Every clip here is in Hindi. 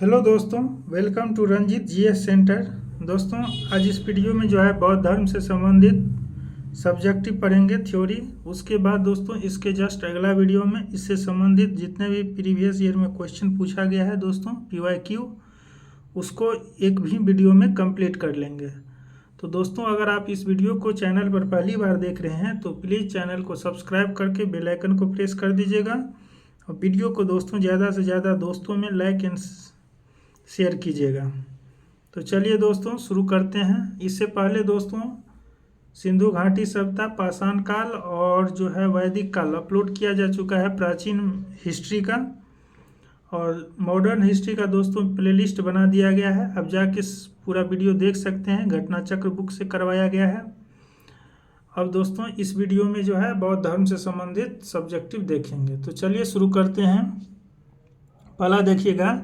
हेलो दोस्तों, welcome to Ranjeet GS centre. दोस्तों, आज इस वीडियो में जो है बौद्ध धर्म से संबंधित सब्जेक्टिव पढ़ेंगे थ्योरी। उसके बाद दोस्तों इसके जस्ट अगला वीडियो में इससे संबंधित जितने भी प्रीवियस ईयर में क्वेश्चन पूछा गया है दोस्तों PYQ, उसको एक भी वीडियो में कंप्लीट कर लेंगे। तो दोस्तों, अगर आप इस वीडियो को चैनल पर पहली बार देख रहे हैं तो प्लीज़ चैनल को सब्सक्राइब करके बेल आइकन को प्रेस कर दीजिएगा और वीडियो को दोस्तों ज़्यादा से ज़्यादा दोस्तों में लाइक एंड शेयर कीजिएगा। तो चलिए दोस्तों शुरू करते हैं। इससे पहले दोस्तों सिंधु घाटी सभ्यता, पाषाण काल और जो है वैदिक काल अपलोड किया जा चुका है प्राचीन हिस्ट्री का, और मॉडर्न हिस्ट्री का दोस्तों प्लेलिस्ट बना दिया गया है। अब जाके पूरा वीडियो देख सकते हैं, घटना चक्र बुक से करवाया गया है। अब दोस्तों इस वीडियो में जो है बौद्ध धर्म से संबंधित सब्जेक्टिव देखेंगे। तो चलिए शुरू करते हैं। पहला देखिएगा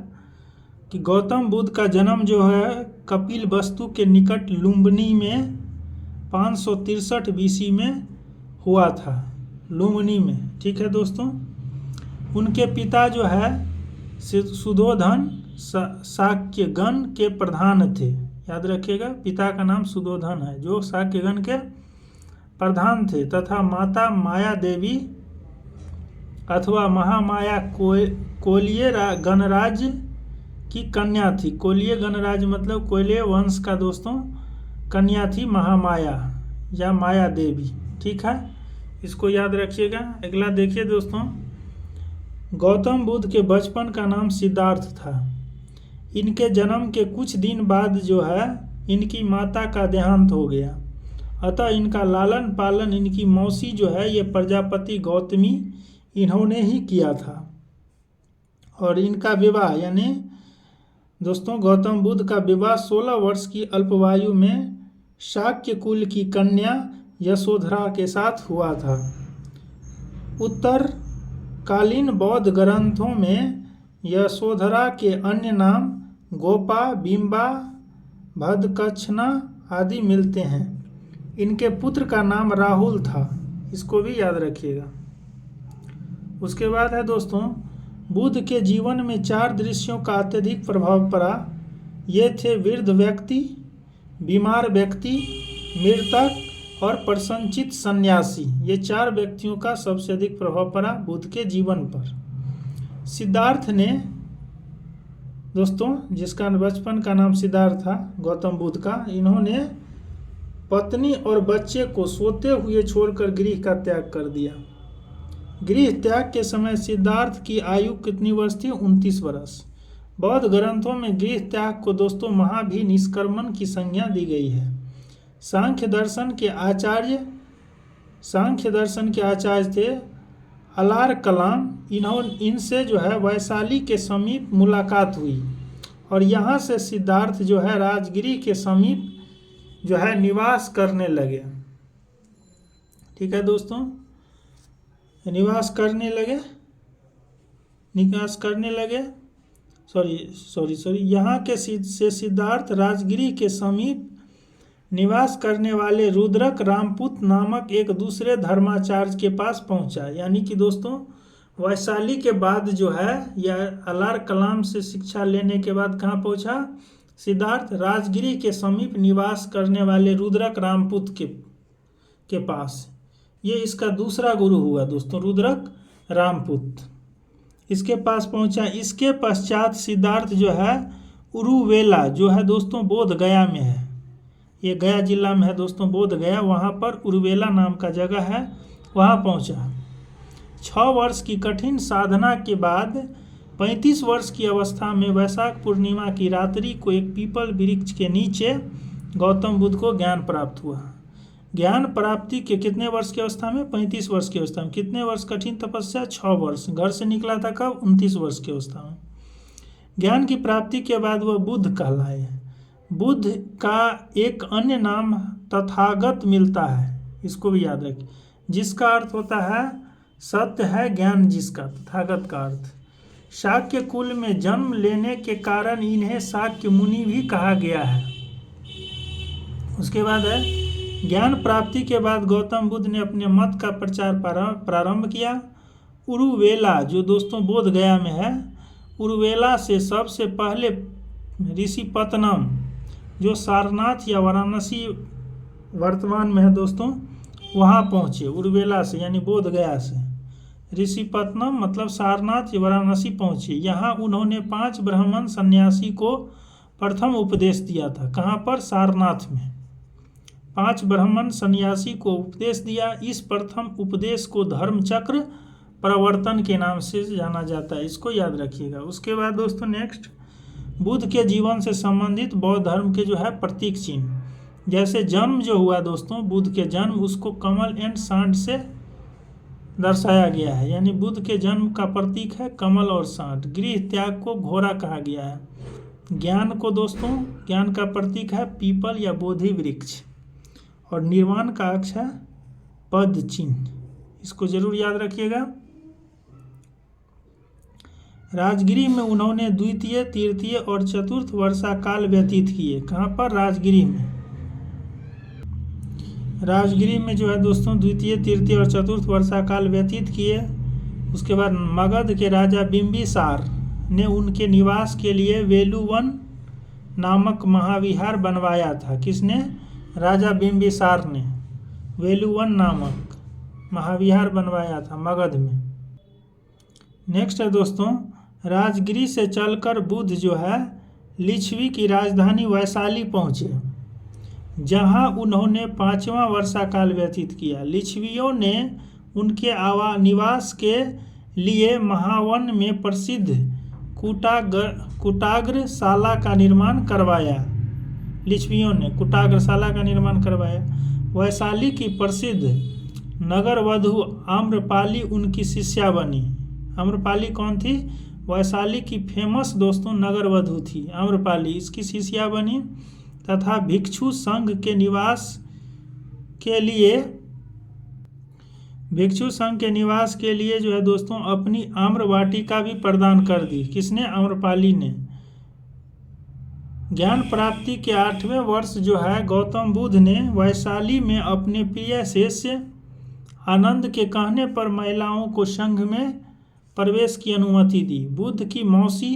कि गौतम बुद्ध का जन्म जो है कपिल वस्तु के निकट लुम्बिनी में 563 BC में हुआ था। लुम्बिनी में, ठीक है दोस्तों। उनके पिता जो है सुधोधन शाक्यगण के प्रधान थे। याद रखिएगा, पिता का नाम सुधोधन है जो शाक्यगण के प्रधान थे, तथा माता माया देवी अथवा महामाया कोलिय गणराज की कन्या थी। कोलिय गणराज मतलब कोलिय वंश का दोस्तों कन्या थी महामाया या माया देवी, ठीक है, इसको याद रखिएगा। अगला देखिए दोस्तों, गौतम बुद्ध के बचपन का नाम सिद्धार्थ था। इनके जन्म के कुछ दिन बाद जो है इनकी माता का देहांत हो गया, अतः इनका लालन पालन इनकी मौसी जो है ये प्रजापति गौतमी इन्होंने ही किया था। और इनका विवाह यानी दोस्तों गौतम बुद्ध का विवाह 16 वर्ष की अल्पवायु में शाक्य कुल की कन्या यशोधरा के साथ हुआ था। उत्तरकालीन बौद्ध ग्रंथों में यशोधरा के अन्य नाम गोपा, बिंबा, भद्दकच्छना आदि मिलते हैं। इनके पुत्र का नाम राहुल था, इसको भी याद रखिएगा। उसके बाद है दोस्तों, बुद्ध के जीवन में 4 दृश्यों का अत्यधिक प्रभाव पड़ा। ये थे वृद्ध व्यक्ति, बीमार व्यक्ति, मृतक और प्रसन्नचित्त सन्यासी। ये 4 व्यक्तियों का सबसे अधिक प्रभाव पड़ा बुद्ध के जीवन पर। सिद्धार्थ ने दोस्तों, जिसका बचपन का नाम सिद्धार्थ था गौतम बुद्ध का, इन्होंने पत्नी और बच्चे को सोते हुए छोड़कर गृह का त्याग कर दिया। गृह त्याग के समय सिद्धार्थ की आयु कितनी वर्ष थी? 29 वर्ष। बौद्ध ग्रंथों में गृह त्याग को दोस्तों महाभिनिष्क्रमण की संज्ञा दी गई है। सांख्य दर्शन के आचार्य थे अलार कलाम। इनसे जो है वैशाली के समीप मुलाकात हुई और यहाँ से सिद्धार्थ जो है राजगिरी के समीप जो है निवास करने लगे। ठीक है दोस्तों, निवास करने लगे। यहाँ के से सिद्धार्थ राजगिरी के समीप निवास करने वाले रुद्रक रामपुत नामक एक दूसरे धर्माचार्य के पास पहुंचा। यानी कि दोस्तों वैशाली के बाद जो है या अलार कलाम से शिक्षा लेने के बाद कहाँ पहुंचा सिद्धार्थ? राजगिरी के समीप निवास करने वाले रुद्रक रामपुत के पास। ये इसका दूसरा गुरु हुआ दोस्तों, रुद्रक रामपुत, इसके पास पहुंचा। इसके पश्चात सिद्धार्थ जो है उरुवेला जो है दोस्तों बोध गया में है, ये गया जिला में है दोस्तों, बोध गया, वहाँ पर उरुवेला नाम का जगह है, वहाँ पहुंचा। 6 वर्ष की कठिन साधना के बाद 35 वर्ष की अवस्था में वैशाख पूर्णिमा की रात्रि को एक पीपल वृक्ष के नीचे गौतम बुद्ध को ज्ञान प्राप्त हुआ। ज्ञान प्राप्ति के कितने वर्ष की अवस्था में? 35 वर्ष की अवस्था में। कितने वर्ष कठिन तपस्या? 6 वर्ष। घर से निकला था कब? 29 वर्ष की अवस्था में। ज्ञान की प्राप्ति के बाद वह बुद्ध कहलाए। बुद्ध का एक अन्य नाम तथागत मिलता है, इसको भी याद रखिए, जिसका अर्थ होता है सत्य है ज्ञान जिसका, तथागत का अर्थ। शाक्य कुल में जन्म लेने के कारण इन्हें शाक्य मुनि भी कहा गया है। उसके बाद है ज्ञान प्राप्ति के बाद गौतम बुद्ध ने अपने मत का प्रचार प्रारंभ किया। उरुवेला जो दोस्तों बोध गया में है, उर्वेला से सबसे पहले ऋषिपतनम जो सारनाथ या वाराणसी वर्तमान में है दोस्तों, वहाँ पहुँचे। उर्वेला से यानी बोध गया से, ऋषिपतनम मतलब सारनाथ या वाराणसी पहुँचे। यहाँ उन्होंने 5 ब्राह्मण सन्यासी को प्रथम उपदेश दिया था। कहाँ पर? सारनाथ में 5 ब्राह्मण सन्यासी को उपदेश दिया। इस प्रथम उपदेश को धर्मचक्र प्रवर्तन के नाम से जाना जाता है, इसको याद रखिएगा। उसके बाद दोस्तों नेक्स्ट, बुद्ध के जीवन से संबंधित बौद्ध धर्म के जो है प्रतीक चिन्ह, जैसे जन्म जो हुआ दोस्तों बुद्ध के जन्म, उसको कमल एंड सांड से दर्शाया गया है, यानी बुद्ध के जन्म का प्रतीक है कमल और सांड। गृह त्याग को घोड़ा कहा गया है। ज्ञान को दोस्तों, ज्ञान का प्रतीक है पीपल या बोधि वृक्ष, और निर्वाण का अक्ष है पद चिन्ह, इसको जरूर याद रखिएगा। राजगिरी में उन्होंने द्वितीय, तृतीय और चतुर्थ वर्षा काल व्यतीत किए। कहाँ पर? राजगिरी में। राजगिरी में जो है दोस्तों द्वितीय, तृतीय और चतुर्थ वर्षा काल व्यतीत किए। उसके बाद मगध के राजा बिंबिसार ने उनके निवास के लिए वेलुवन नामक महाविहार बनवाया था। किसने? राजा बिंबिसार ने वेलुवन नामक महाविहार बनवाया था मगध में। नेक्स्ट है दोस्तों, राजगिरी से चलकर बुद्ध जो है लिच्छवी की राजधानी वैशाली पहुँचे, जहां उन्होंने 5वां वर्षाकाल व्यतीत किया। लिच्छवियों ने उनके निवास के लिए महावन में प्रसिद्ध कुटाग्रशाला का निर्माण करवाया। लिच्छवियों ने कुटाग्रशाला का निर्माण करवाया। वैशाली की प्रसिद्ध नगरवधु आम्रपाली उनकी शिष्या बनी। आम्रपाली कौन थी? वैशाली की फेमस दोस्तों नगरवधु थी आम्रपाली, इसकी शिष्या बनी, तथा भिक्षु संघ के निवास के लिए जो है दोस्तों अपनी आम्र वाटिका भी प्रदान कर दी। किसने? आम्रपाली ने। ज्ञान प्राप्ति के 8वें वर्ष जो है गौतम बुद्ध ने वैशाली में अपने प्रिय शिष्य आनंद के कहने पर महिलाओं को संघ में प्रवेश की अनुमति दी। बुद्ध की मौसी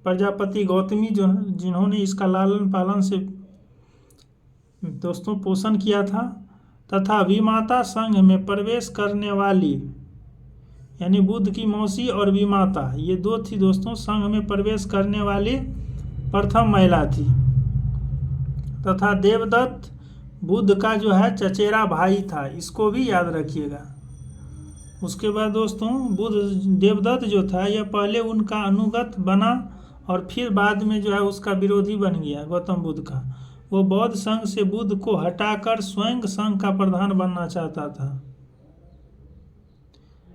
प्रजापति गौतमी जो जिन्होंने इसका लालन पालन से दोस्तों पोषण किया था, तथा विमाता संघ में प्रवेश करने वाली, यानी बुद्ध की मौसी और विमाता, ये 2 थी दोस्तों संघ में प्रवेश करने वाली प्रथम महिला थी। तथा देवदत्त बुद्ध का जो है चचेरा भाई था, इसको भी याद रखिएगा। उसके बाद दोस्तों देवदत्त जो था यह पहले उनका अनुगत बना और फिर बाद में जो है उसका विरोधी बन गया गौतम बुद्ध का। वो बौद्ध संघ से बुद्ध को हटाकर स्वयं संघ का प्रधान बनना चाहता था,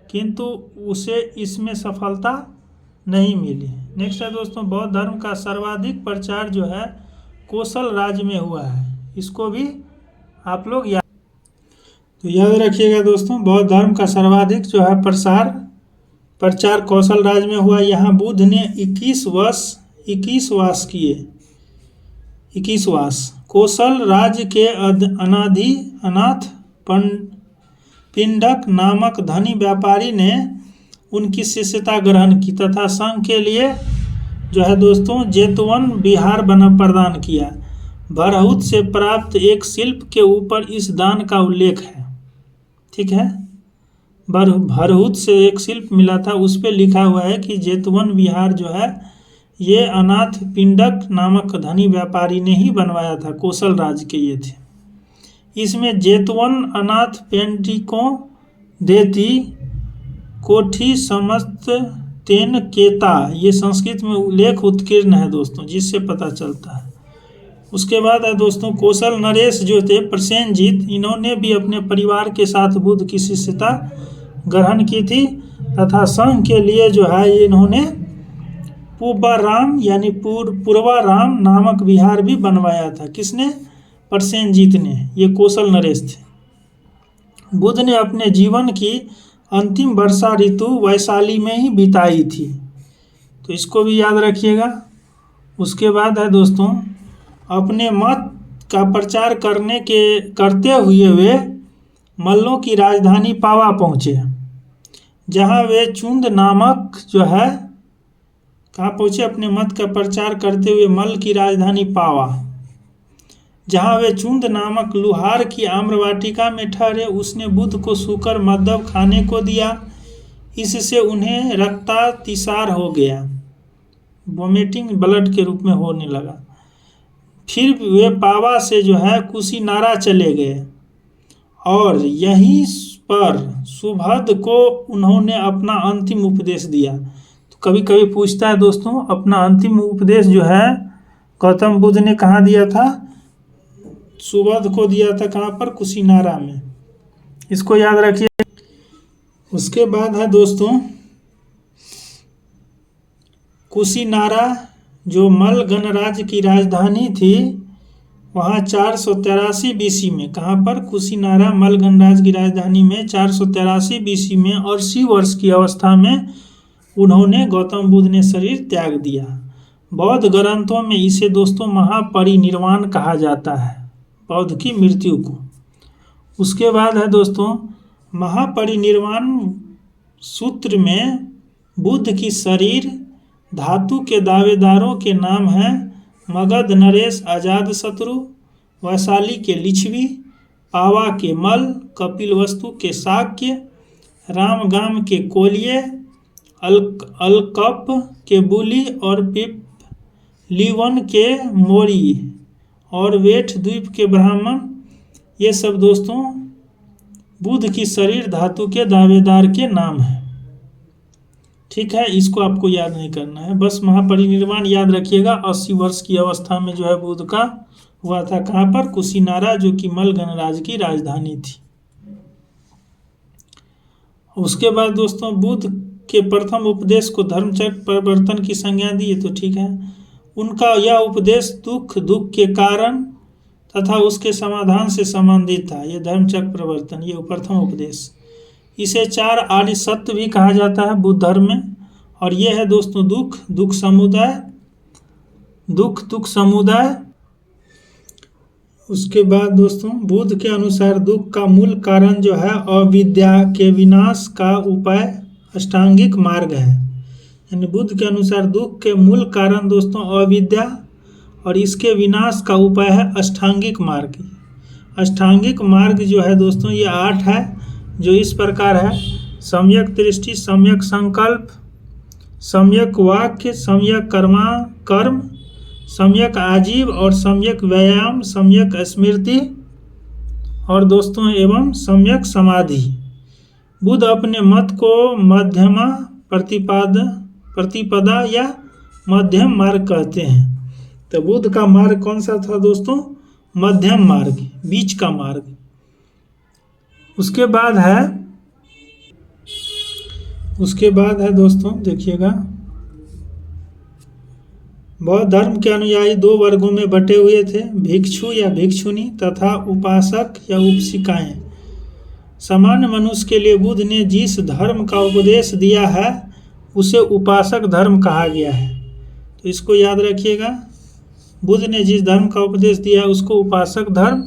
किंतु उसे इसमें सफलता नहीं मिली। नेक्स्ट है दोस्तों, बौद्ध धर्म का सर्वाधिक प्रचार जो है कौशल राज्य में हुआ है, इसको भी आप लोग याद रखिएगा दोस्तों। बौद्ध धर्म का सर्वाधिक जो है प्रचार कौशल राज्य में हुआ। यहाँ बुद्ध ने 21 वास किए। 21 वास। कौशल राज्य के अनाथ पिंडक नामक धनी व्यापारी ने उनकी शिष्यता ग्रहण की तथा संघ के लिए जो है दोस्तों जेतवन विहार प्रदान किया। भरहुत से प्राप्त एक शिल्प के ऊपर इस दान का उल्लेख है। ठीक है, भरहुत से एक शिल्प मिला था, उस पर लिखा हुआ है कि जेतवन विहार जो है ये अनाथ पिंडक नामक धनी व्यापारी ने ही बनवाया था, कौशल राज्य के ये थे। इसमें जेतवन अनाथ पेंडिकों देती कोठी समस्त तेन केता, ये संस्कृत में उल्लेख उत्कीर्ण है दोस्तों, जिससे पता चलता है। उसके बाद है दोस्तों कौशल नरेश जो थे प्रसेनजीत, इन्होंने भी अपने परिवार के साथ बुद्ध की शिष्यता ग्रहण की थी तथा संघ के लिए जो है इन्होंने पूर्वाराम यानी पूर्वाराम नामक विहार भी बनवाया था। किसने? प्रसेनजीत ने। ये कौशल नरेश थे। बुद्ध ने अपने जीवन की अंतिम वर्षा ऋतु वैशाली में ही बिताई थी, तो इसको भी याद रखिएगा। उसके बाद है दोस्तों अपने मत का प्रचार करते हुए वे मल्लों की राजधानी पावा पहुँचे, जहाँ वे चुंद नामक जो है कहाँ पहुँचे? अपने मत का प्रचार करते हुए मल्ल की राजधानी पावा, जहाँ वे चुंद नामक लुहार की आम्रवाटिका में ठहरे। उसने बुद्ध को सूकर मद्दव खाने को दिया, इससे उन्हें रक्तातिसार हो गया, वोमिटिंग ब्लड के रूप में होने लगा। फिर वे पावा से जो है कुशीनारा चले गए और यहीं पर सुभद्र को उन्होंने अपना अंतिम उपदेश दिया। तो कभी कभी पूछता है दोस्तों, अपना अंतिम उपदेश जो है गौतम बुद्ध ने कहाँ दिया था? सुभद्र को दिया था। कहाँ पर? कुशीनारा में। इसको याद रखिए। उसके बाद है दोस्तों कुशीनारा, जो मल्ल गणराज्य की राजधानी थी, वहाँ 483 BC में। कहाँ पर? कुशीनारा मल्ल गणराज्य की राजधानी में 483 BC में 80 वर्ष की अवस्था में उन्होंने गौतम बुद्ध ने शरीर त्याग दिया। बौद्ध ग्रंथों में इसे दोस्तों महापरिनिर्वाण कहा जाता है, बौद्ध की मृत्यु को। उसके बाद है दोस्तों महापरिनिर्वाण सूत्र में बुद्ध की शरीर धातु के दावेदारों के नाम हैं मगध नरेश अजातशत्रु, वैशाली के लिच्छवी, पावा के मल्ल, कपिलवस्तु के शाक्य, रामगाम के कोलिये, अलकप के बुली और पिपलीवन के मोरी और वेठ द्वीप के ब्राह्मण। ये सब दोस्तों बुद्ध की शरीर धातु के दावेदार के नाम हैं। ठीक है, इसको आपको याद नहीं करना है, बस महापरिनिर्वाण याद रखिएगा। 80 वर्ष की अवस्था में जो है बुद्ध का हुआ था। कहाँ पर? कुशीनारा, जो कि मल्ल गणराज्य की राजधानी थी। उसके बाद दोस्तों बुद्ध के प्रथम उपदेश को धर्मचक्र प्रवर्तन की संज्ञा दी, तो ठीक है। उनका यह उपदेश दुख के कारण तथा उसके समाधान से संबंधित था। ये धर्मचक्र प्रवर्तन, ये प्रथम उपदेश। इसे 4 आर्य सत्य भी कहा जाता है बुद्ध धर्म में। और ये है दोस्तों दुख समुदाय। उसके बाद दोस्तों बुद्ध के अनुसार दुख का मूल कारण जो है अविद्या के विनाश का उपाय अष्टांगिक मार्ग है। यानी बुद्ध के अनुसार दुख के मूल कारण दोस्तों अविद्या और इसके विनाश का उपाय है अष्टांगिक मार्ग। अष्टांगिक मार्ग जो है दोस्तों ये 8 है, जो इस प्रकार है: सम्यक दृष्टि, सम्यक संकल्प, सम्यक वाक्य, सम्यक कर्म, सम्यक आजीव और सम्यक व्यायाम, सम्यक स्मृति और दोस्तों एवं सम्यक समाधि। बुद्ध अपने मत को मध्यमा प्रतिपदा या मध्यम मार्ग कहते हैं। तो बुद्ध का मार्ग कौन सा था दोस्तों? मध्यम मार्ग, बीच का मार्ग। उसके बाद है दोस्तों देखिएगा, बौद्ध धर्म के अनुयायी 2 वर्गों में बटे हुए थे, भिक्षु या भिक्षुनी तथा उपासक या उपासिकाएं। सामान्य मनुष्य के लिए बुद्ध ने जिस धर्म का उपदेश दिया है उसे उपासक धर्म कहा गया है। तो इसको याद रखिएगा, बुद्ध ने जिस धर्म का उपदेश दिया है उसको उपासक धर्म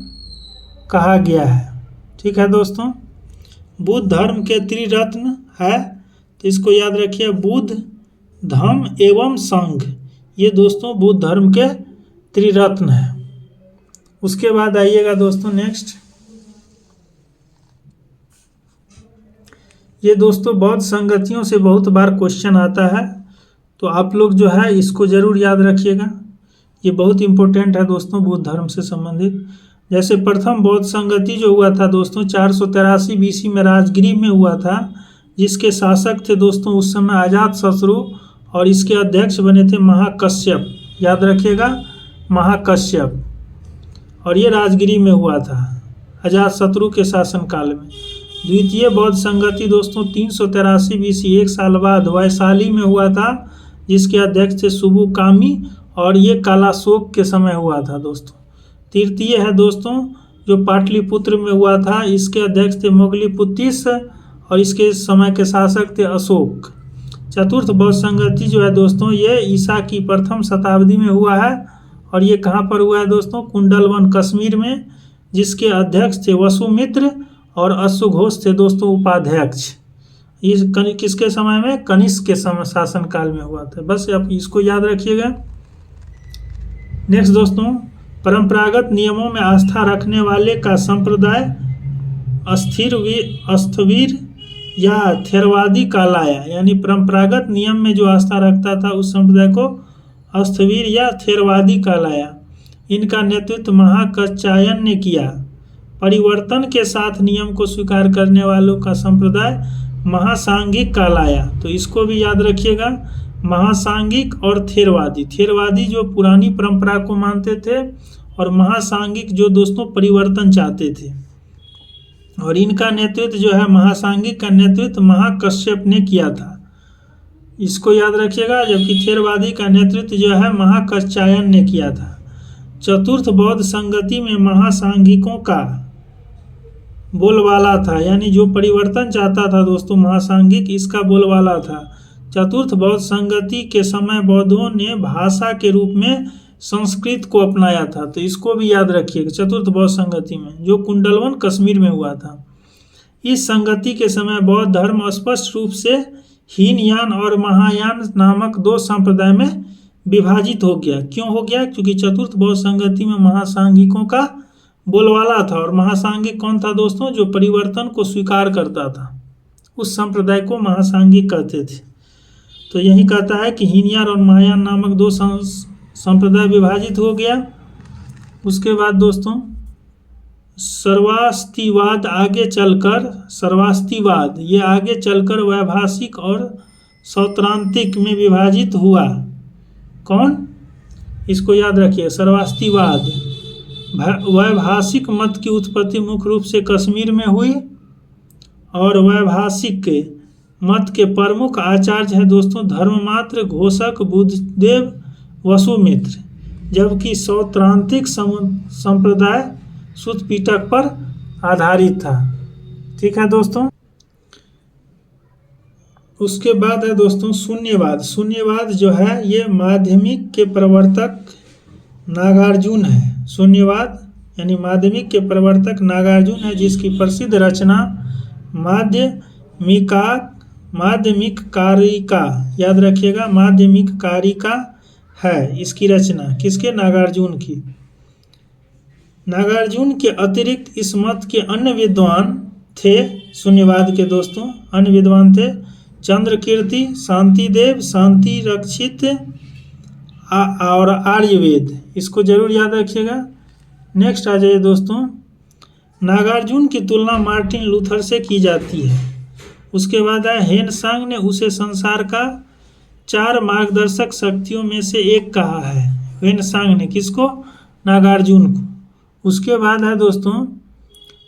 कहा गया है। ठीक है दोस्तों, बुद्ध धर्म के त्रिरत्न है, तो इसको याद रखिए, बुद्ध, धम्म एवं संघ। ये दोस्तों बुद्ध धर्म के त्रिरत्न है। उसके बाद आइएगा दोस्तों नेक्स्ट, ये दोस्तों बौद्ध संगतियों से बहुत बार क्वेश्चन आता है, तो आप लोग जो है इसको ज़रूर याद रखिएगा। ये बहुत इंपॉर्टेंट है दोस्तों बुद्ध धर्म से संबंधित। जैसे प्रथम बौद्ध संगति जो हुआ था दोस्तों 483 BC में राजगिरी में हुआ था, जिसके शासक थे दोस्तों उस समय अजातशत्रु और इसके अध्यक्ष बने थे महाकश्यप। याद रखिएगा, महाकश्यप। और ये राजगिरी में हुआ था अजातशत्रु के शासनकाल में। द्वितीय बौद्ध संगति दोस्तों 383 BC, 1 साल बाद वैशाली में हुआ था, जिसके अध्यक्ष थे सुबुकामी, और ये कालाशोक के समय हुआ था दोस्तों। तृतीय है दोस्तों जो पाटलिपुत्र में हुआ था, इसके अध्यक्ष थे मोगलीपुत्तिस और इसके समय के शासक थे अशोक। चतुर्थ बौद्ध संगति जो है दोस्तों ये ईसा की प्रथम शताब्दी में हुआ है, और ये कहाँ पर हुआ है दोस्तों? कुंडलवन कश्मीर में, जिसके अध्यक्ष थे वसुमित्र और अश्वघोष थे दोस्तों उपाध्यक्ष। किसके समय में? कनिष्क के समय शासन काल में हुआ था। बस आप इसको याद रखिएगा। नेक्स्ट दोस्तों, परंपरागत नियमों में आस्था रखने वाले का संप्रदाय स्थविर या थेरवादी कहलाया। यानी परंपरागत नियम में जो आस्था रखता था उस संप्रदाय को स्थविर या थेरवादी कहलाया। इनका नेतृत्व महाकात्यायन ने किया। परिवर्तन के साथ नियम को स्वीकार करने वालों का संप्रदाय महासांघिक कहलाया। तो इसको भी याद रखिएगा, महासांघिक और थेरवादी। थेरवादी जो पुरानी परंपरा को मानते थे और महासांघिक जो दोस्तों परिवर्तन चाहते थे। और इनका नेतृत्व जो है, महासांघिक का नेतृत्व महाकश्यप ने किया था, इसको याद रखिएगा। जबकि थेरवादी का नेतृत्व जो है महाकात्यायन ने किया था। चतुर्थ बौद्ध संगति में महासांघिकों का बोलबाला था। यानी जो परिवर्तन चाहता था दोस्तों महासांघिक, इसका बोलबाला था। चतुर्थ बौद्ध संगति के समय बौद्धों ने भाषा के रूप में संस्कृत को अपनाया था। तो इसको भी याद रखिएगा। चतुर्थ बौद्ध संगति में जो कुंडलवन कश्मीर में हुआ था, इस संगति के समय बौद्ध धर्म स्पष्ट रूप से हीनयान और महायान नामक दो संप्रदाय में विभाजित हो गया। क्यों हो गया? क्योंकि चतुर्थ बौद्ध संगति में महासांघिकों का बोलबाला था। और महासांघिक कौन था दोस्तों? जो परिवर्तन को स्वीकार करता था, उस संप्रदाय को महासांघिक कहते थे। तो यही कहता है कि हीनयान और महायान नामक दो संप्रदाय विभाजित हो गया। उसके बाद दोस्तों सर्वास्तिवाद आगे चलकर वैभाषिक और सौत्रांतिक में विभाजित हुआ। कौन? इसको याद रखिए, सर्वास्तिवाद। वैभाषिक मत की उत्पत्ति मुख्य रूप से कश्मीर में हुई और वैभाषिक मत के प्रमुख आचार्य हैं दोस्तों धर्ममात्र, घोषक, बुद्धदेव, वसुमित्र। जबकि सौत्रांतिक संप्रदाय सुत पिटक पर आधारित था। ठीक है दोस्तों। उसके बाद है दोस्तों शून्यवाद। शून्यवाद जो है ये माध्यमिक के प्रवर्तक नागार्जुन है। शून्यवाद यानी माध्यमिक के प्रवर्तक नागार्जुन है, जिसकी प्रसिद्ध रचना माध्यमिक कारिका, याद रखिएगा, माध्यमिक कारिका है। इसकी रचना किसके? नागार्जुन की। नागार्जुन के अतिरिक्त इस मत के अन्य विद्वान थे, शून्यवाद के दोस्तों अन्य विद्वान थे चंद्रकीर्ति, शांतिदेव, शांति रक्षित और आर्यवेद। इसको जरूर याद रखिएगा। नेक्स्ट आ जाइए दोस्तों, नागार्जुन की तुलना मार्टिन लूथर से की जाती है। उसके बाद है हेनसांग ने उसे संसार का 4 मार्गदर्शक शक्तियों में से एक कहा है। हेनसांग ने किसको? नागार्जुन को। उसके बाद है दोस्तों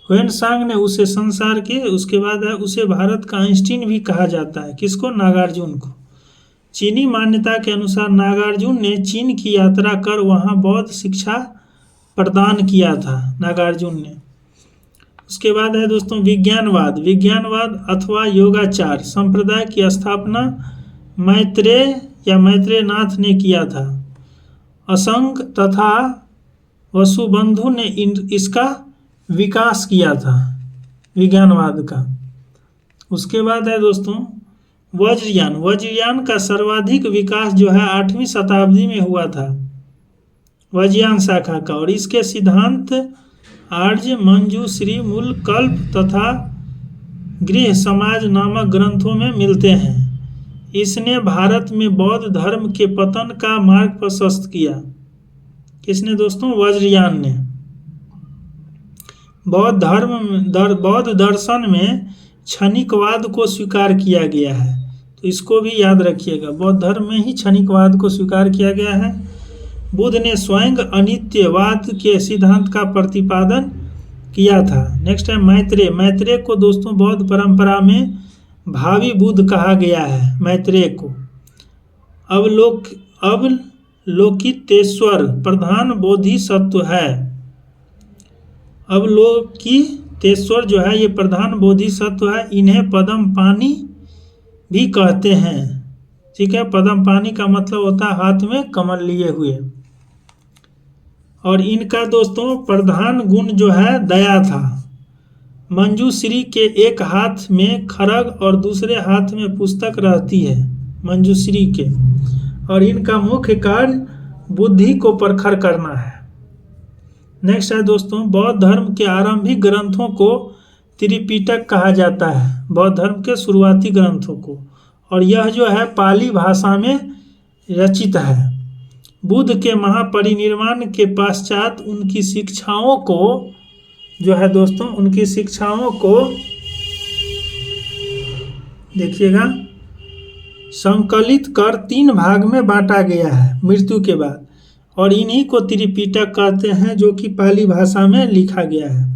हेनसांग ने उसे संसार के, उसके बाद है उसे भारत का आइंस्टीन भी कहा जाता है। किसको? नागार्जुन को। चीनी मान्यता के अनुसार नागार्जुन ने चीन की यात्रा कर वहां बौद्ध शिक्षा प्रदान किया था, नागार्जुन ने। उसके बाद है दोस्तों विज्ञानवाद अथवा योगाचार संप्रदाय की स्थापना मैत्रेय या मैत्रेयनाथ ने किया था। असंग तथा वसुबंधु ने इसका विकास किया था, विज्ञानवाद का। उसके बाद है दोस्तों वज्रयान का सर्वाधिक विकास जो है 8वीं शताब्दी में हुआ था, वज्रयान शाखा का। और इसके सिद्धांत आर्य, मंजूश्री, मूल, कल्प तथा गृह समाज नामक ग्रंथों में मिलते हैं। इसने भारत में बौद्ध धर्म के पतन का मार्ग प्रशस्त किया। किसने दोस्तों? वज्रयान ने। बौद्ध दर्शन में क्षणिकवाद को स्वीकार किया गया है। तो इसको भी याद रखिएगा, बौद्ध धर्म में ही क्षणिकवाद को स्वीकार किया गया है। बुद्ध ने स्वयं अनित्यवाद के सिद्धांत का प्रतिपादन किया था। नेक्स्ट है मैत्रेय को दोस्तों बौद्ध परंपरा में भावी बुद्ध कहा गया है। मैत्रेय को अवलोकितेश्वर प्रधान बोधिसत्व है। अवलोकितेश्वर जो है ये प्रधान बोधिसत्व है। इन्हें पद्म पानी भी कहते हैं। ठीक है, पद्म पानी का मतलब होता है हाथ में कमल लिए हुए। और इनका दोस्तों प्रधान गुण जो है दया था। मंजूश्री के एक हाथ में खड्ग और दूसरे हाथ में पुस्तक रहती है मंजूश्री के, और इनका मुख्य कार्य बुद्धि को प्रखर करना है। नेक्स्ट है दोस्तों, बौद्ध धर्म के आरंभिक ग्रंथों को त्रिपिटक कहा जाता है, बौद्ध धर्म के शुरुआती ग्रंथों को, और यह जो है पाली भाषा में रचित है। बुद्ध के महापरिनिर्वाण के पश्चात उनकी शिक्षाओं को जो है दोस्तों, उनकी शिक्षाओं को देखिएगा संकलित कर 3 भाग में बांटा गया है मृत्यु के बाद, और इन्हीं को त्रिपिटक कहते हैं, जो कि पाली भाषा में लिखा गया है।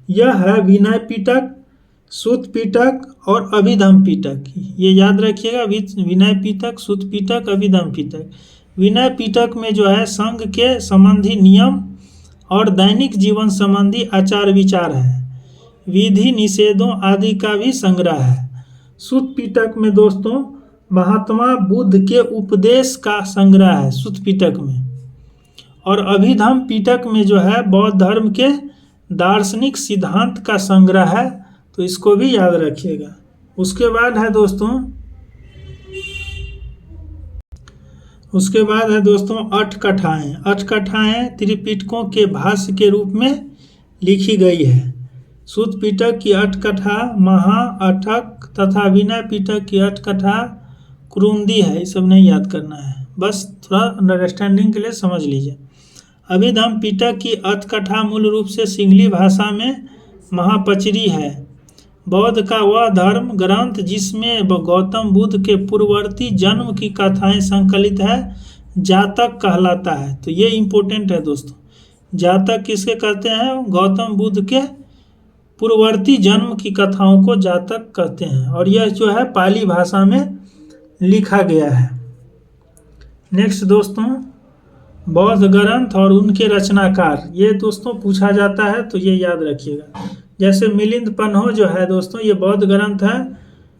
यह है विनय पिटक, सूत पिटक और अभिधम पिटक। ये याद रखिएगा, विनय पिटक, सूत पिटक, अभिधम पिटक। विनय पिटक में जो है संघ के संबंधी नियम और दैनिक जीवन संबंधी आचार विचार है, विधि निषेधों आदि का भी संग्रह है। सूत पिटक में दोस्तों महात्मा बुद्ध के उपदेश का संग्रह है सूत पिटक में, और अभिधम पिटक में जो है बौद्ध धर्म के दार्शनिक सिद्धांत का संग्रह है, तो इसको भी याद रखिएगा। उसके बाद है दोस्तों अठकथाएँ। अठकथाएँ त्रिपिटकों के भाष्य के रूप में लिखी गई है। सूत पिटक की अठकथा महा अठक तथा विनय पिटक की अठकथा क्रुंदी है। ये सब नहीं याद करना है, बस थोड़ा अंडरस्टैंडिंग के लिए समझ लीजिए। अभिधम पिटक की अठकथा मूल रूप से सिंहली भाषा में महापचरी है। बौद्ध का वह धर्म ग्रंथ जिसमें गौतम बुद्ध के पूर्ववर्ती जन्म की कथाएं संकलित है जातक कहलाता है। तो ये इम्पोर्टेंट है दोस्तों, जातक किसके कहते हैं? गौतम बुद्ध के पूर्ववर्ती जन्म की कथाओं को जातक कहते हैं, और यह जो है पाली भाषा में लिखा गया है। नेक्स्ट दोस्तों बौद्ध ग्रंथ और उनके रचनाकार, ये दोस्तों पूछा जाता है, तो ये याद रखिएगा। जैसे मिलिंद पन्हो जो है दोस्तों, ये बौद्ध ग्रंथ है,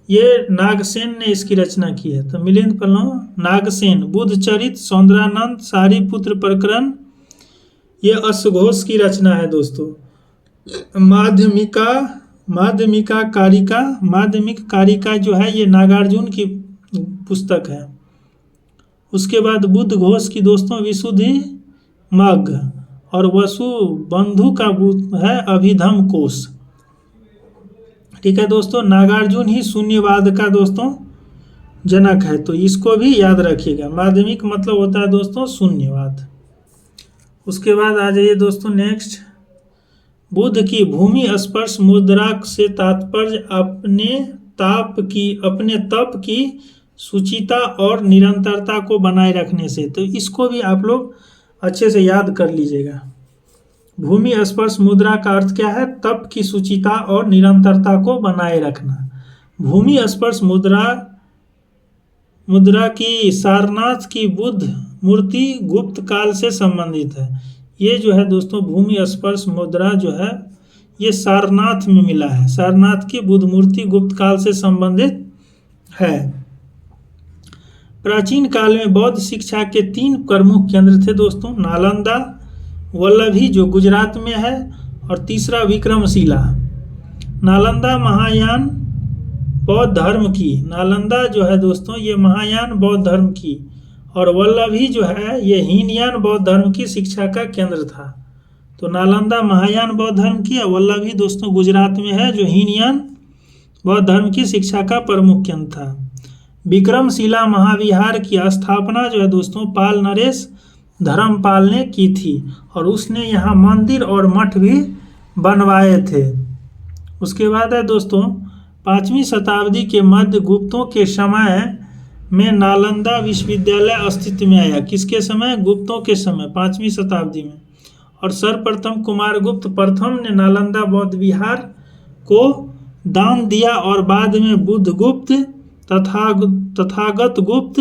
ये नागसेन ने इसकी रचना की है। तो मिलिंद पन्हो, नागसेन। बुद्ध चरित, सौंदरानंद, सारीपुत्र प्रकरण, ये अश्वघोष की रचना है दोस्तों। माध्यमिका कारिका जो है ये नागार्जुन की पुस्तक है। उसके बाद बुद्ध घोष की दोस्तों विशुद्धि मग्ग, और वसु बंधु का है अभिधम कोश। ठीक है दोस्तों, नागार्जुन ही शून्यवाद का दोस्तों जनक है, तो इसको भी याद रखिएगा। माध्यमिक मतलब होता है दोस्तों शून्यवाद। उसके बाद आ जाइए दोस्तों नेक्स्ट, बुद्ध की भूमि स्पर्श मुद्रा से तात्पर्य अपने तप की सुचिता और निरंतरता को बनाए रखने से। तो इसको भी आप लोग अच्छे से याद कर लीजिएगा। भूमि स्पर्श मुद्रा का अर्थ क्या है? तप की सुचिता और निरंतरता को बनाए रखना। भूमि स्पर्श मुद्रा की सारनाथ की बुद्ध मूर्ति गुप्त काल से संबंधित है। ये जो है दोस्तों भूमि स्पर्श मुद्रा जो है ये सारनाथ में मिला है। सारनाथ की बुद्ध मूर्ति गुप्त काल से संबंधित है। प्राचीन काल में बौद्ध शिक्षा के 3 प्रमुख केंद्र थे दोस्तों, नालंदा, वल्लभी जो गुजरात में है, और तीसरा विक्रमशिला। नालंदा महायान बौद्ध धर्म की, नालंदा जो है दोस्तों ये महायान बौद्ध धर्म की, और वल्लभी जो है ये हीनयान बौद्ध धर्म की शिक्षा का केंद्र था। तो नालंदा महायान बौद्ध धर्म की, और वल्लभी दोस्तों गुजरात में है जो हीनयान बौद्ध धर्म की शिक्षा का प्रमुख केंद्र था। विक्रमशिला महाविहार की स्थापना जो है दोस्तों पाल नरेश धर्मपाल ने की थी, और उसने यहाँ मंदिर और मठ भी बनवाए थे। उसके बाद है दोस्तों 5वीं शताब्दी के मध्य गुप्तों के समय में नालंदा विश्वविद्यालय अस्तित्व में आया। किसके समय? गुप्तों के समय, 5वीं शताब्दी में। और सर्वप्रथम कुमारगुप्त प्रथम ने नालंदा बौद्ध विहार को दान दिया, और बाद में बुद्धगुप्त, तथागत गुप्त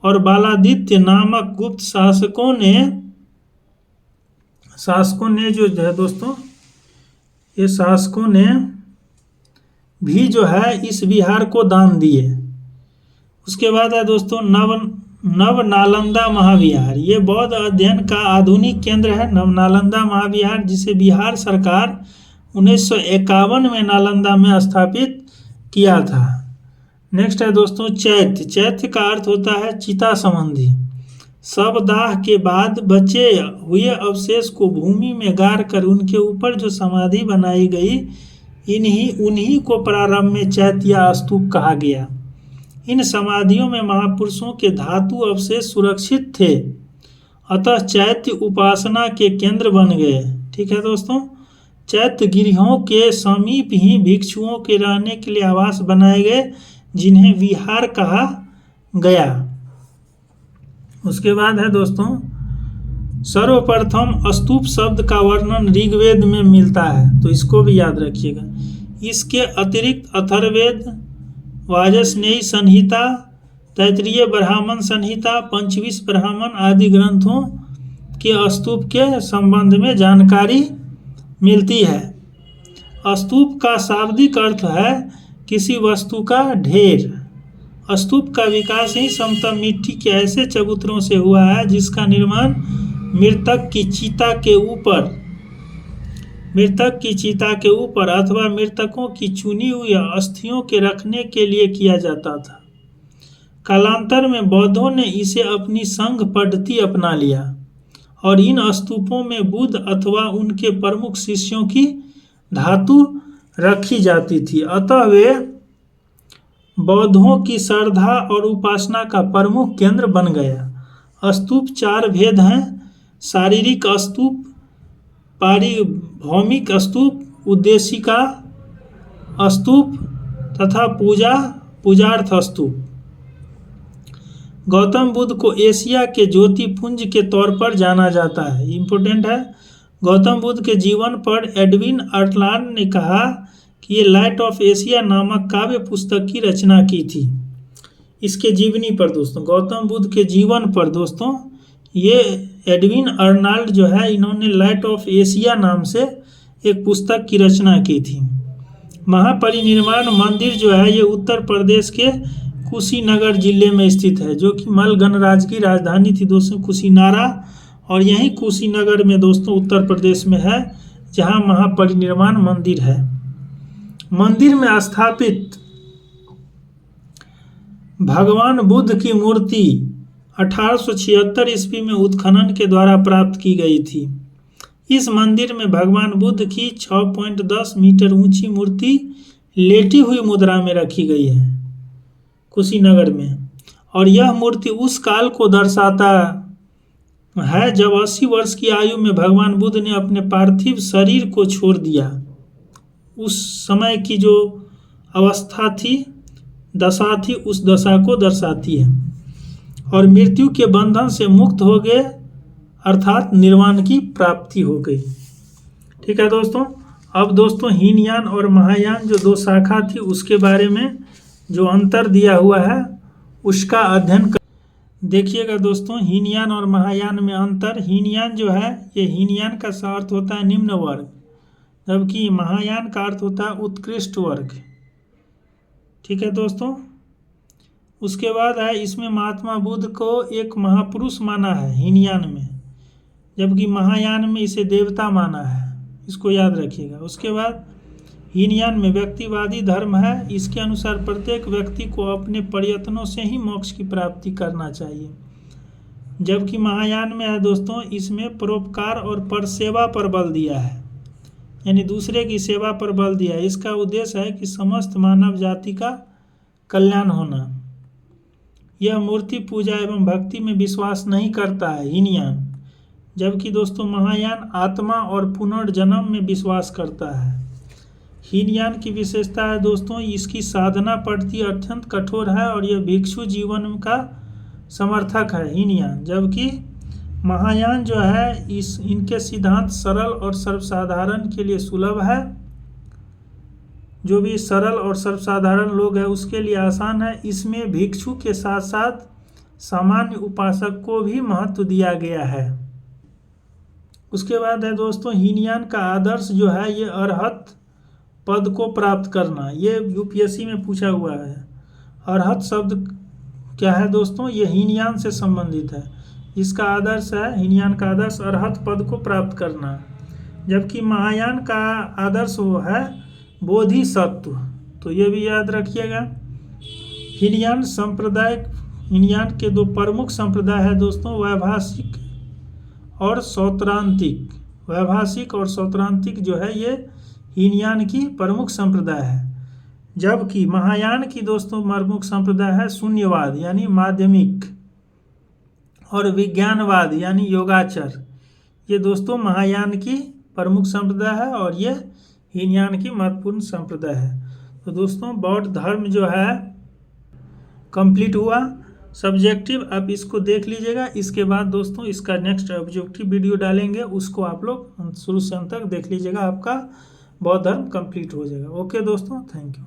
और बालादित्य नामक गुप्त शासकों ने जो है दोस्तों ये शासकों ने भी जो है इस विहार को दान दिए। उसके बाद है दोस्तों नव नालंदा महाविहार, ये बौद्ध अध्ययन का आधुनिक केंद्र है। नव नालंदा महाविहार जिसे बिहार सरकार 1951 में नालंदा में स्थापित किया था। नेक्स्ट है दोस्तों चैत्य। चैत्य का अर्थ होता है चिता संबंधी। शवदाह के बाद बचे हुए अवशेष को भूमि में गाड़ कर उनके ऊपर जो समाधि बनाई गई उन्हीं को प्रारंभ में चैत्य या स्तूप कहा गया। इन समाधियों में महापुरुषों के धातु अवशेष सुरक्षित थे, अतः चैत्य उपासना के केंद्र बन गए। ठीक है दोस्तों, चैत्य गिरियों के समीप ही भिक्षुओं के रहने के लिए आवास बनाए गए जिन्हें विहार कहा गया। उसके बाद है दोस्तों सर्वप्रथम स्तूप शब्द का वर्णन ऋग्वेद में मिलता है, तो इसको भी याद रखिएगा। इसके अतिरिक्त अथर्ववेद, वाजस्नेयी संहिता, तैत्तिरीय ब्राह्मण संहिता, पंचविंश ब्राह्मण आदि ग्रंथों के स्तूप के संबंध में जानकारी मिलती है। स्तूप का शाब्दिक अर्थ है किसी वस्तु का ढेर। स्तूप का विकास ही समतल मिट्टी के ऐसे चबूतरों से हुआ है जिसका निर्माण मृतक की चिता के ऊपर अथवा मृतकों की चुनी हुई अस्थियों के रखने के लिए किया जाता था। कालांतर में बौद्धों ने इसे अपनी संघ पद्धति अपना लिया और इन स्तूपों में बुद्ध अथवा उनके प्रमुख शिष्यों की धातु रखी जाती थी, अतः वे बौद्धों की श्रद्धा और उपासना का प्रमुख केंद्र बन गया। स्तूप 4 भेद हैं: शारीरिक स्तूप, पारिभौमिक स्तूप, उद्देशिका स्तूप तथा पूजार्थ स्तूप। गौतम बुद्ध को एशिया के ज्योतिपुंज के तौर पर जाना जाता है। इम्पोर्टेंट है। गौतम बुद्ध के जीवन पर एडविन अर्टलैंड ने कहा कि ये लाइट ऑफ एशिया नामक काव्य पुस्तक की रचना की थी। इसके जीवनी पर दोस्तों, गौतम बुद्ध के जीवन पर दोस्तों, ये एडविन अर्नाल्ड जो है, इन्होंने लाइट ऑफ एशिया नाम से एक पुस्तक की रचना की थी। महापरिनिर्वाण मंदिर जो है ये उत्तर प्रदेश के कुशीनगर जिले में स्थित है, जो कि मल गणराज्य की राजधानी थी दोस्तों कुशीनारा, और यहीं कुशीनगर में दोस्तों उत्तर प्रदेश में है जहां महापरिनिर्वाण मंदिर है। मंदिर में स्थापित भगवान बुद्ध की मूर्ति 1876 ईस्वी में उत्खनन के द्वारा प्राप्त की गई थी। इस मंदिर में भगवान बुद्ध की 6.10 मीटर ऊंची मूर्ति लेटी हुई मुद्रा में रखी गई है कुशीनगर में, और यह मूर्ति उस काल को दर्शाता है जब 80 वर्ष की आयु में भगवान बुद्ध ने अपने पार्थिव शरीर को छोड़ दिया। उस समय की जो अवस्था थी, दशा थी, उस दशा को दर्शाती है, और मृत्यु के बंधन से मुक्त हो गए, अर्थात निर्वाण की प्राप्ति हो गई। ठीक है दोस्तों। अब दोस्तों हीनयान और महायान जो 2 शाखा थी उसके बारे में जो अंतर दिया हुआ है उसका अध्ययन देखिएगा दोस्तों। हीनयान और महायान में अंतर। हीनयान जो है ये हीनयान का अर्थ होता है निम्न वर्ग, जबकि महायान का अर्थ होता है उत्कृष्ट वर्ग। ठीक है दोस्तों। उसके बाद है इसमें महात्मा बुद्ध को एक महापुरुष माना है हीनयान में, जबकि महायान में इसे देवता माना है, इसको याद रखिएगा। उसके बाद हीनयान में व्यक्तिवादी धर्म है, इसके अनुसार प्रत्येक व्यक्ति को अपने प्रयत्नों से ही मोक्ष की प्राप्ति करना चाहिए, जबकि महायान में है दोस्तों इसमें परोपकार और परसेवा पर बल दिया है, यानी दूसरे की सेवा पर बल दिया है। इसका उद्देश्य है कि समस्त मानव जाति का कल्याण होना। यह मूर्ति पूजा एवं भक्ति में विश्वास नहीं करता है हीनयान, जबकि दोस्तों महायान आत्मा और पुनर्जन्म में विश्वास करता है। हीनयान की विशेषता है दोस्तों इसकी साधना पद्धति अत्यंत कठोर है और यह भिक्षु जीवन का समर्थक है हीनयान, जबकि महायान जो है इनके सिद्धांत सरल और सर्वसाधारण के लिए सुलभ है। जो भी सरल और सर्वसाधारण लोग हैं उसके लिए आसान है। इसमें भिक्षु के साथ साथ सामान्य उपासक को भी महत्व दिया गया है। उसके बाद है दोस्तों हीनयान का आदर्श जो है ये अरहत पद को प्राप्त करना, ये यूपीएससी में पूछा हुआ है। अरहत शब्द क्या है दोस्तों, ये हीनयान से संबंधित है। इसका आदर्श है, हीनयान का आदर्श अरहत पद को प्राप्त करना। जबकि महायान का आदर्श वो है बोधिसत्व। तो ये भी याद रखिएगा। हीनयान के दो प्रमुख संप्रदाय है दोस्तों, वैभाषिक और सौत्रांतिक। वैभाषिक और सौत्रांतिक जो है ये हीनयान की प्रमुख संप्रदाय है। जबकि महायान की दोस्तों प्रमुख संप्रदाय है शून्यवाद यानी माध्यमिक, और विज्ञानवाद यानी योगाचार। ये दोस्तों महायान की प्रमुख संप्रदाय है और ये हीनयान की महत्वपूर्ण संप्रदाय है। तो दोस्तों बौद्ध धर्म जो है कंप्लीट हुआ। सब्जेक्टिव आप इसको देख लीजिएगा। इसके बाद दोस्तों इसका नेक्स्ट ऑब्जेक्टिव वीडियो डालेंगे, उसको आप लोग शुरू से अंत तक देख लीजिएगा। आपका बौद्ध धर्म कंप्लीट हो जाएगा। ओके दोस्तों, थैंक यू।